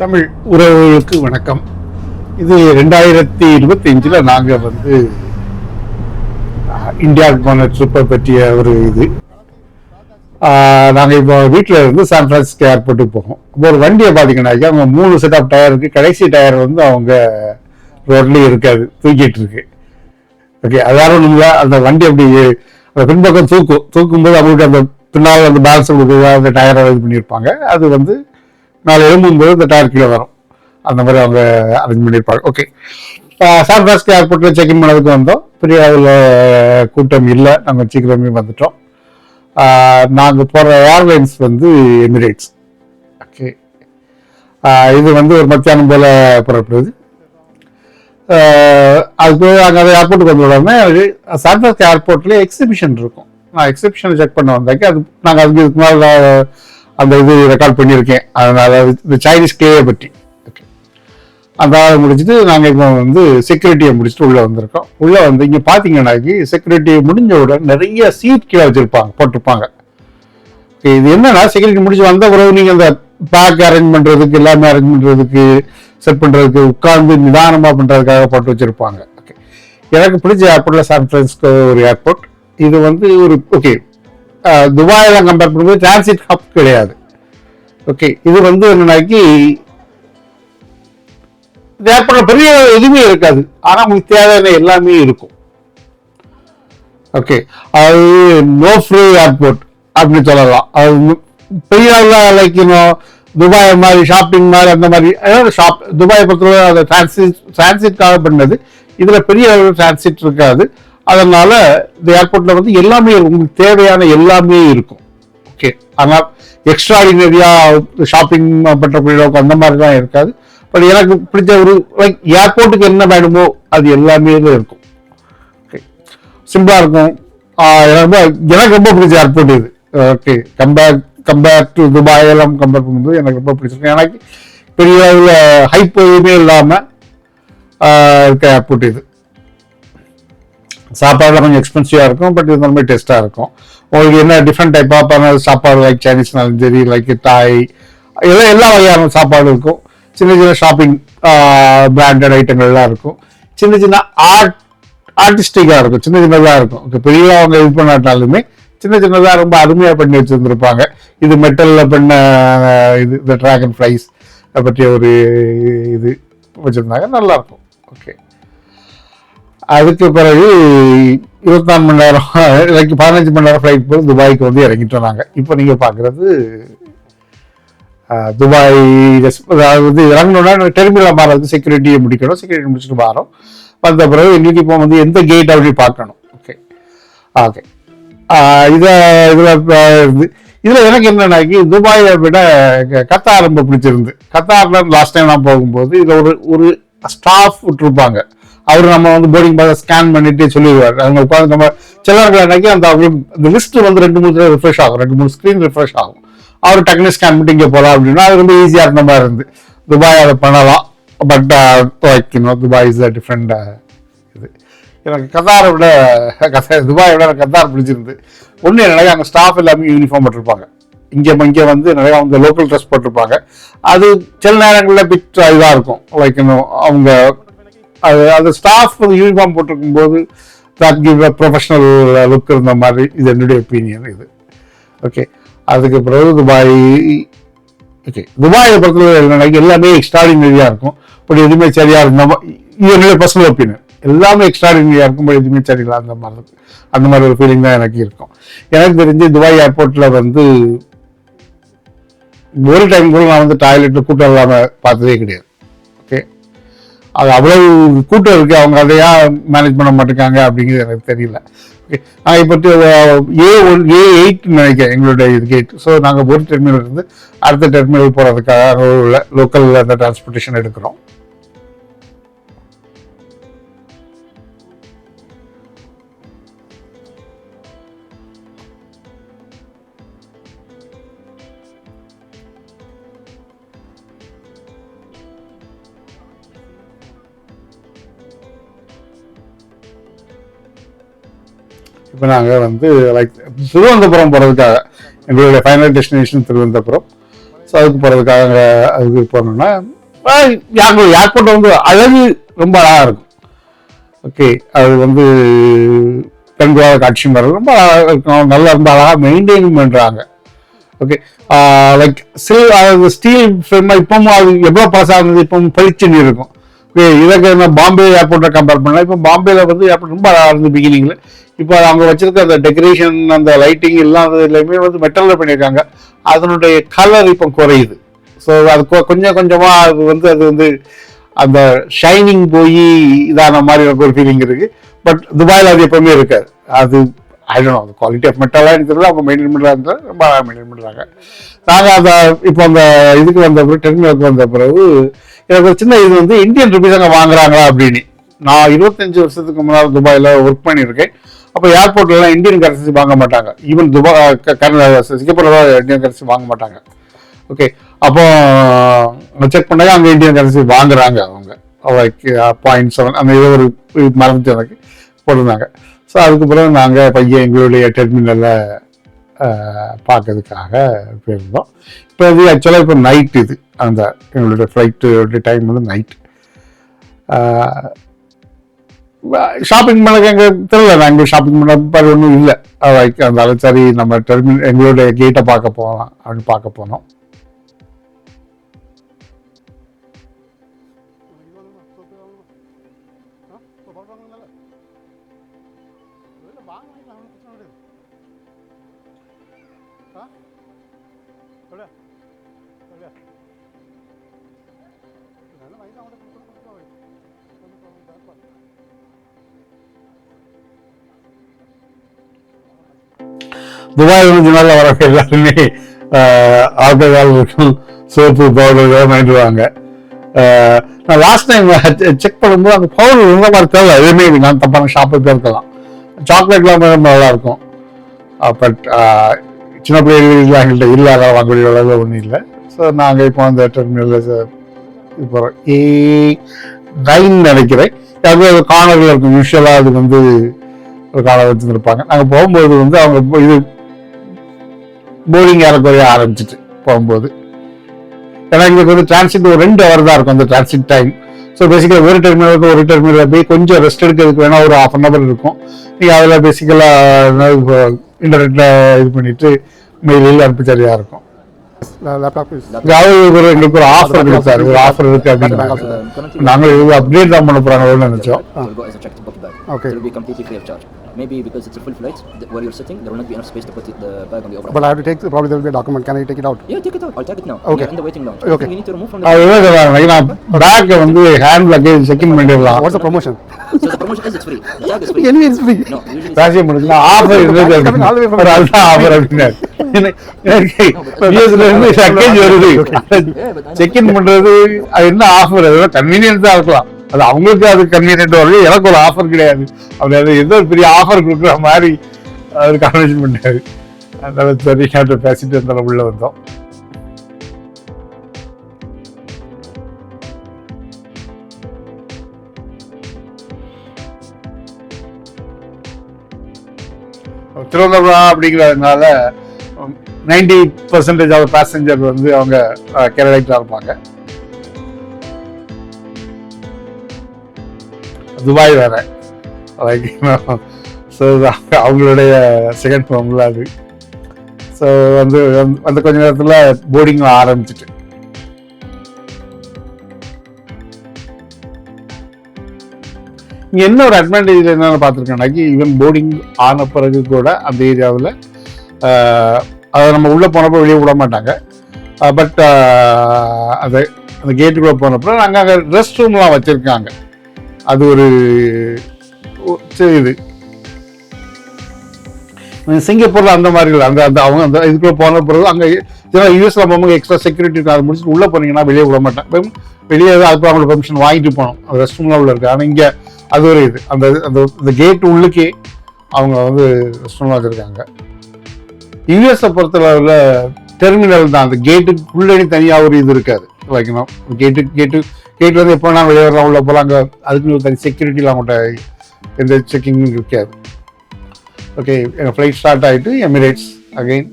தமிழ் உறவுகளுக்கு வணக்கம். இது 2025 நாங்கள் இந்தியாவுக்கு போன ட்ரிப்பை பற்றிய ஒரு இது. நாங்கள் இப்போ வீட்டில் இருந்து சான் பிரான்சிஸ்கோ ஏர்போர்ட்டுக்கு போவோம். இப்போ ஒரு வண்டியை பார்த்தீங்கன்னாக்கா அவங்க 3 செட் ஆஃப் டயர் இருக்குது. கடைசி டயர் அவங்க ரோட்லேயே இருக்காது, தூக்கிட்டு இருக்கு. ஓகே, அதாவது இல்லை, அந்த வண்டி அப்படி அந்த பின்பக்கம் தூக்கும்போது அவங்களுக்கு அந்த பின்னால் அந்த பேலன்ஸ் அந்த டயரை இது பண்ணியிருப்பாங்க. அது நாலு எழும்பும்போது இந்த டயர் கீழே வரும். அந்த மாதிரி அவங்க அரேஞ்ச் பண்ணியிருப்பாங்க. ஓகே, சான் பிரான்சிஸ்கோ ஏர்போர்ட்டில் செக்இன் பண்ணதுக்கு வந்தோம். பெரிய அதில் கூட்டம் இல்லை, நாங்கள் சீக்கிரமே வந்துட்டோம். நாங்கள் போகிற ஏர்லைன்ஸ் எமிரேட்ஸ். ஓகே, இது ஒரு மத்தியானம் போல் புறப்படுது. அதுக்கு நாங்கள் அந்த ஏர்போர்ட்டுக்கு வந்த உடனே சான் பிரான்சிஸ்கோ ஏர்போர்ட்லேயே எக்ஸிபிஷன் இருக்கும். நான் எக்ஸிபிஷனை செக் பண்ண வந்தாக்கி நாங்கள் அதுக்கு இதுக்கு மேலே அந்த இது ரெக்கார்ட் பண்ணியிருக்கேன். அதனால இந்த சைனீஸ் கிளேயை பற்றி. ஓகே, அந்த முடிச்சுட்டு நாங்கள் இப்போ செக்யூரிட்டியை முடிச்சுட்டு உள்ளே வந்திருக்கோம். உள்ளே இங்கே பார்த்தீங்கன்னாக்கி செக்யூரிட்டி முடிஞ்ச உடனே நிறைய சீட் கீழே போட்டிருப்பாங்க. ஓகே, இது என்னன்னா செக்யூரிட்டி முடிச்சு வந்த பிறகு நீங்கள் அந்த பேக் அரேஞ்ச் பண்ணுறதுக்கு, எல்லாமே அரேஞ்ச் பண்ணுறதுக்கு, செட் பண்ணுறதுக்கு, உட்கார்ந்து நிதானமாக பண்ணுறதுக்காக போட்டு வச்சுருப்பாங்க. ஓகே, எனக்கு பிடிச்ச ஏர்போர்ட்டில் சான் பிரான்சிஸ்கோ ஒரு ஏர்போர்ட். இது ஒரு ஓகே, துபாயெல்லாம் கம்பேர் பண்ணும்போது டிரான்சிட் ஹப் கிடையாது. ஓகே, இது என்னன்னாக்கி இந்த ஏர்போர்ட்ல பெரிய எதுவுமே இருக்காது, ஆனா உங்களுக்கு தேவையான எல்லாமே இருக்கும். ஓகே, அது நோ ஃப்ரீ ஏர்போர்ட் அப்படின்னு சொல்லலாம். அது பெரிய லைக் துபாய் மாதிரி ஷாப்பிங் மாதிரி அந்த மாதிரி துபாயை பொறுத்தவரை அதை டிரான்சிட்காக பண்ணது. இதுல பெரிய டிரான்சிட் இருக்காது. அதனால இந்த ஏர்போர்ட்ல எல்லாமே உங்களுக்கு தேவையான எல்லாமே இருக்கும். ஓகே, ஆனால் எக்ஸ்ட்ராடினரியா ஷாப்பிங் பண்ற அந்த மாதிரிலாம் இருக்காது. பட் எனக்கு பிடிச்ச ஒரு லைக் ஏர்போர்ட்டுக்கு என்ன வேணுமோ அது எல்லாமே இருக்கும். ஓகே, சிம்பிளா இருக்கும். எனக்கு ரொம்ப பிடிச்ச ஏர்போர்ட் இது. ஓகே, கம்பேர் டு துபாய் எல்லாம் கம்பேர் பண்ணும்போது எனக்கு ரொம்ப பிடிச்சிருக்கு. எனக்கு பெரிய ஹைப் எதுவுமே இல்லாம இருக்க ஏர்போர்ட் இது. சாப்பாடுலாம் கொஞ்சம் எக்ஸ்பென்சிவா இருக்கும், பட் இது ரொம்ப டேஸ்டா இருக்கும். உங்களுக்கு என்ன டிஃப்ரெண்ட் டைப் ஆஃப் சாப்பாடு, லைக் சைனீஸ்னாலும் சரி, லைக் தாய், எல்லா வகையான சாப்பாடு இருக்கும். சின்ன சின்ன ஷாப்பிங் பிராண்டட் ஐட்டங்கள்லாம் இருக்கும். சின்ன சின்ன ஆர்டிஸ்டிக்கா இருக்கும், சின்ன சின்னதா இருக்கும். ஓகே, பெரிய அவங்க இது பண்ணாட்டாலுமே சின்ன சின்னதா ரொம்ப அருமையா பண்ணி வச்சிருந்திருப்பாங்க. இது மெட்டல்ல பண்ண இது இந்த டிராகன் ஃப்ளைஸ் பற்றிய ஒரு இது வச்சிருந்தாங்க, நல்லா இருக்கும். ஓகே, அதுக்கு பிறகு 24 மணி நேரம் 15 மணி நேரம் ஃப்ளைட் போய் துபாய்க்கு இறங்கிட்டோம் நாங்கள். இப்போ நீங்கள் பார்க்குறது துபாய். இறங்கணும்னா டெர்மினல் மாறது செக்யூரிட்டியை முடிக்கணும். செக்யூரிட்டி முடிச்சுட்டு வரோம். வந்த பிறகு எங்களுக்கு இப்போ எந்த கேட் அப்படி பார்க்கணும். ஓகே ஓகே, இதில் எனக்கு என்னன்னாக்கி துபாயை விட கத்தார் ரொம்ப பிடிச்சிருந்து. கத்தார்ல லாஸ்ட் டைம் நான் போகும்போது இதில் ஒரு ஸ்டாஃப் விட்டுருப்பாங்க. அவரு நம்ம போர்டிங் பாஸ் ஸ்கேன் பண்ணிட்டு சொல்லிடுவார். அவங்க உட்காந்து நம்ம சிலருக்கு அந்த அவங்களுக்கு இந்த லிஸ்ட் 2-3 ரிஃப்ரெஷ் ஆகும், 2-3 ஸ்கிரீன் ரிஃப்ரெஷ் ஆகும். அவர் டக்குனு ஸ்கேன் பண்ணிட்டு இங்கே போகலாம் அப்படின்னா அது ரொம்ப ஈஸியா இருந்த மாதிரி இருந்து. துபாய் அதை பண்ணலாம், பட் துபாய் இஸ் டிஃப்ரெண்ட் இது. எனக்கு கத்தாரை விட துபாயை விட எனக்கு கத்தார் பிடிச்சிருந்து. ஒன்று என்னன்னா அங்கே ஸ்டாஃப் எல்லாமே யூனிஃபார்ம் போட்டிருப்பாங்க. இங்கே நிறைய அவங்க லோக்கல் ட்ரெஸ் போட்டிருப்பாங்க. அது சில நேரங்களில் பிட் இதாக இருக்கும். லைக் அவங்க அது ஸ்டாஃப் யூனிஃபார்ம் போட்டிருக்கும் போது that give a professional look இருந்த மாதிரி. இது என்னுடைய ஒப்பீனியன் இது. ஓகே, அதுக்கு பிறகு துபாய். ஓகே, துபாயை பொறுத்தவரை எல்லாமே எக்ஸ்ட்ராடினரியா இருக்கும், பட் எதுவுமே சரியா இருக்கும். இது என்னுடைய பர்சனல் ஒப்பீனியன். எல்லாமே எக்ஸ்ட்ராடினரியா இருக்கும், பட் எதுவுமே சரியில்லை. அந்த மாதிரி ஒரு ஃபீலிங் தான் எனக்கு இருக்கும். எனக்கு தெரிஞ்சு துபாய் ஏர்போர்ட்ல ஒரு டைம் கூட நான் டாய்லெட்ல கூட்டம் இல்லாம பார்த்ததே கிடையாது. ஓகே, அது அவ்வளவு கூட்டம் இருக்கு, அவங்க அதையா மேனேஜ் பண்ண மாட்டேங்காங்க அப்படிங்கிறது எனக்கு தெரியல. ஓகே, நான் இப்போ A8 நினைக்கிறேன் எங்களுடைய இது கேட். ஸோ நாங்கள் ஒரு டெர்மினல் இருந்து அடுத்த டெர்மினல் போகிறதுக்காக உள்ள லோக்கல் அந்த டிரான்ஸ்போர்ட்டேஷன் எடுக்கிறோம். இப்போ நாங்கள் லைக் திருவனந்தபுரம் போகிறதுக்காக எங்களுடைய ஃபைனல் டெஸ்டினேஷன் திருவனந்தபுரம். ஸோ அதுக்கு போகிறதுக்காக அதுக்கு போனோம்னா ஏர்போர்ட் வந்து அழகு ரொம்ப அழகாக இருக்கும். ஓகே, அது வந்து பெண்களாக காட்சி வர்றது ரொம்ப அழகாக இருக்கும், நல்லா ரொம்ப அழகாக மெயின்டைன் பண்ணுறாங்க. ஓகே, லைக் ஸ்டீல் ஃபில்மா இப்பவும் அது எவ்வளோ பழசாக இருந்தது இப்பவும் பளிச்சுன்னு இருக்கும். ஓகே, இதற்கு என்ன பாம்பே ஏர்போர்ட்டை கம்பேர் பண்ணலாம். இப்போ பாம்பேல வந்து ஏர்போர்ட் ரொம்ப அழகாக இருந்தது பிகினிங்கில். இப்போ அவங்க வச்சிருக்க அந்த டெக்கரேஷன் அந்த லைட்டிங் எல்லாமே வந்து மெட்டலில் பண்ணியிருக்காங்க. அதனுடைய கலர் இப்போ குறையுது. ஸோ அது கொஞ்சம் கொஞ்சமாக அது வந்து அந்த ஷைனிங் போய் இதான மாதிரி எனக்கு ஒரு ஃபீலிங் இருக்கு. பட் துபாயில் அது எப்பவுமே இருக்காது. அது அது குவாலிட்டி ஆஃப் மெட்டலாக எனக்கு தெரியல, அவங்க மெயின்டைன் பண்ணுறாங்க, ரொம்ப அழகாக மெயின்டைன் பண்ணுறாங்க. நாங்கள் அந்த இப்போ அந்த இதுக்கு வந்த பிறகு டெர்மினலுக்கு வந்த பிறகு எனக்கு ஒரு சின்ன இது வந்து இந்தியன் ருபீஸ் அங்கே வாங்குறாங்களா அப்படின்னு. நான் 25 வருஷத்துக்கு முன்னால் துபாயில் ஒர்க் பண்ணியிருக்கேன். அப்போ ஏர்போர்ட்லாம் இந்தியன் கரன்சி வாங்க மாட்டாங்க. ஈவன் சிங்கப்பூர்ல இந்தியன் கரன்சி வாங்க மாட்டாங்க. ஓகே, அப்போ செக் பண்ணாங்க அங்கே இந்தியன் கரன்சி வாங்குறாங்க. அவங்க 0.7 அந்த ஏதோ ஒரு மறந்துட்டு எனக்கு போட்டிருந்தாங்க. ஸோ அதுக்கு பிறகு நாங்கள் பையன் எங்களுடைய டெர்மினலை பார்க்கறதுக்காக போயிருந்தோம். இப்போ இது ஆக்சுவலாக இப்போ நைட், இது அந்த எங்களுடைய ஃப்ளைட்டு டைம் வந்து நைட். ஷாப்பிங் பண்ண எங்க தெரியல, நாங்கள் ஷாப்பிங் பண்ண ஒன்றும் இல்லை. அந்த சரி நம்ம எங்களுடைய கேட்டை பார்க்க போகலாம் அப்படின்னு பார்க்க போனோம். துபாயில் வந்து நாள் வர எல்லாருமே ஆல்கஹால் இருக்கும், சோப்பு பவுடர் வாங்கிடுவாங்க. நான் லாஸ்ட் டைம் செக் பண்ணும்போது அந்த பவுடர் இருந்த மாதிரி தெரியல. எதுவுமே நான் தப்பான ஷாப்புக்கு இருக்கலாம். சாக்லேட்லாம் ரொம்ப நல்லா இருக்கும். பட் சின்ன பிள்ளைகள் எங்கள்கிட்ட இல்லாத வாங்கக்கூடிய அளவு ஒன்றும் இல்லை. ஸோ நாங்கள் இப்போ அந்த டெர்மினலில் இப்போ A9 நினைக்கிறேன். அது கார்னரில் இருக்கும். யூஸ்வலாக அது வந்து ஒரு கார்னர் வச்சுருப்பாங்க. நாங்கள் போகும்போது வந்து அவங்க இது போர்டிங் ஏறக்குறைய ஆரம்பிச்சிட்டு போகும்போது, ஏன்னா எங்களுக்கு வந்து டிரான்சிட் ஒரு 2 hour தான் இருக்கும் அந்த டிரான்சிட் டைம். ஸோ பேசிக்கலாக ஒரு டெர்மினல் போய் கொஞ்சம் ரெஸ்ட் எடுக்கிறதுக்கு வேணா ஒரு 1/2 hour இருக்கும். நீங்கள் அதில் பேசிக்கலாக இன்டர்நெட்டில் இது பண்ணிட்டு மெயிலில் அனுப்பிச்சரியா இருக்கும். எங்களுக்கு ஒரு ஆஃபர் கொடுத்தாரு, ஒரு ஆஃபர் இருக்கு அப்படின்னு. நாங்கள் அப்டேட் தான் பண்ண போறாங்கன்னு நினைச்சோம். Okay. It will be completely free of charge. Maybe because it's a full flight, where you're sitting, there will not be enough space to put the bag on the overhead. But I have to take, probably there will be a document. Can I take it out? Yeah, take it out. I'll tag it now. Okay. You're in the waiting lounge. Okay. You need to remove from the bag வந்து hand luggage check in பண்ணிடலாம். What's the promotion? So the promotion is it's free. The tag is free. Anyway, it's free. No, usually பேசிய முடிஞ்சா offer இருந்தது. ஒரு அதுதான் offer அப்படின்னாரு. Luggage வருது, check in பண்றது, அது என்ன ஆஃபர்? அதெல்லாம் கன்வீனியன்ஸா இருக்கலாம். அது அவங்களுக்கு அது கன்வீனியன்ட் வருது, எனக்கு ஒரு ஆஃபர் கிடையாது. அப்படி அது ஏதோ ஒரு பெரிய ஆஃபர் கொடுக்குற மாதிரி அவர் கன்வென்ஷன் பண்ணாரு. அதனால சரி பேசிட்டு இருந்தாலும் உள்ள வந்தோம். திருவனந்தபுரம் அப்படிங்கிறதுனால 90% ஆஃப் பேசஞ்சர் வந்து அவங்க கேரளாவில் இருப்பாங்க. துபாய் வேற, ஸோ அவங்களுடைய செகண்ட் ஹோம்ல அது. ஸோ வந்து அந்த கொஞ்ச நேரத்தில் போர்டிங் ஆரம்பிச்சிட்டு இங்கே என்ன ஒரு அட்வான்டேஜ் என்னென்னு பார்த்துருக்கேன்னாக்கி, ஈவன் போர்டிங் ஆன பிறகு கூட அந்த ஏரியாவில் அதை நம்ம உள்ளே போனப்போ வெளியே விட மாட்டாங்க. பட் அது அந்த கேட்டுக்குள்ளே போனப்போ நாங்கள் அங்கே ரெஸ்ட் ரூம்லாம் வச்சுருக்காங்க. அது ஒரு இது சிங்கப்பூரில் அந்த மாதிரி இல்லை. அந்த அவங்க அந்த இதுக்குள்ளே போன பிறகு அங்கே யூஎஸ்ல போகும்போது எக்ஸ்ட்ரா செக்யூரிட்டி அதை முடிச்சுட்டு உள்ளே போனீங்கன்னா வெளியே விட மாட்டேன். வெளியே அதுக்கு அவங்களோட பெர்மிஷன் வாங்கிட்டு போகணும். அந்த ரெஸ்ட் ரூம்லாம் உள்ள இருக்குது. ஆனால் இங்கே அது ஒரு இது அந்த அந்த கேட் உள்ளுக்கே அவங்க வந்து ரெஸ்ட் ரூம்லாம் வச்சுருக்காங்க. யூஎஸை பொறுத்தளவில் டெர்மினல் தான், அந்த கேட்டுக்குள்ளே தனியாக ஒரு இது இருக்காது. வைக்கணும் கேட்டு வந்து எப்போ நான் வெளியே வரலாம், உள்ள போகலாம். அங்கே அதுக்குன்னு ஒரு தனி செக்யூரிட்டிலாம் அவங்கள்ட்ட எந்த செக்கிங்கும் இருக்காது. ஓகே, எங்கள் ஃப்ளைட் ஸ்டார்ட் ஆகிட்டு எமிரேட்ஸ் அகெயின்.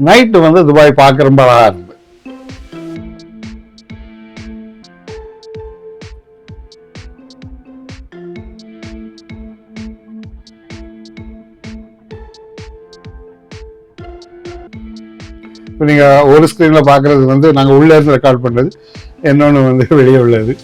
நைட்டு வந்து துபாய் பார்க்க ரொம்ப அழகாக இருந்தது. இப்போ நீங்கள் ஒரு ஸ்க்ரீனில் பார்க்குறது வந்து நாங்கள் உள்ளே இருந்து ரெக்கார்ட் பண்ணுறது, இன்னொன்று வந்து வெளியே உள்ளது.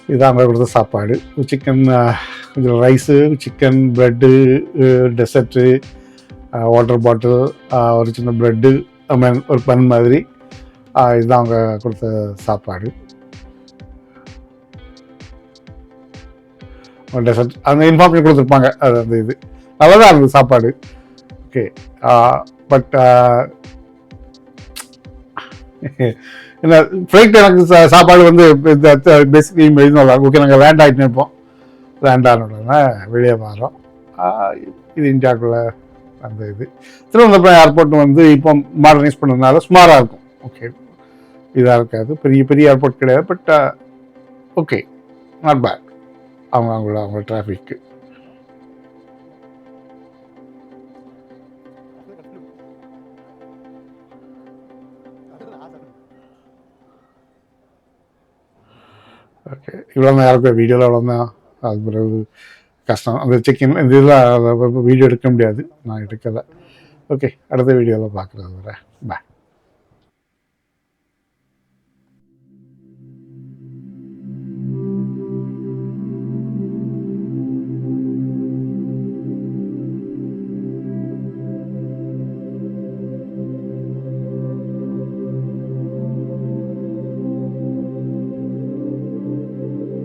இதுதான் அவங்க கொடுத்த சாப்பாடு. சிக்கன், கொஞ்சம் rice, chicken, bread, dessert, water bottle, ஒரு சின்ன ப்ரெட்டு, ஒரு பன் மாதிரி. இதுதான் அவங்க கொடுத்த சாப்பாடு. டெசர்ட் அந்த இன்ஃபார்மேஷன் கொடுத்துருப்பாங்க. அது அந்த இது நல்லா தான் இருந்தது சாப்பாடு. ஓகே, பட் என்ன ஃப்ளைட் எனக்கு சாப்பாடு வந்து பேசிக்கலி இது நல்லா இருக்கும். ஓகே, நாங்கள் லேண்ட் ஆகிட்டு இருப்போம். லேண்ட் ஆனோடனே வெளியே மாறோம். இது இந்தியாவுக்குள்ள அந்த இது. திருவனந்தபுரம் ஏர்போர்ட் வந்து இப்போ மாடர்னைஸ் பண்ணதுனால சுமாராக இருக்கும். ஓகே, இதாக இருக்காது, பெரிய பெரிய ஏர்போர்ட் கிடையாது. But okay, not bad. அவங்க டிராஃபிக்கு. ஓகே, இவ்வளோ தான் யாருக்கும் வீடியோவில் அவ்வளோ தான். அது பிறகு கஷ்டம். அந்த செக்இன் இந்த இதெல்லாம் வீடியோ எடுக்க முடியாது, நான் எடுக்கலை. ஓகே, அடுத்த வீடியோவில் பார்க்குறது வர பாய்.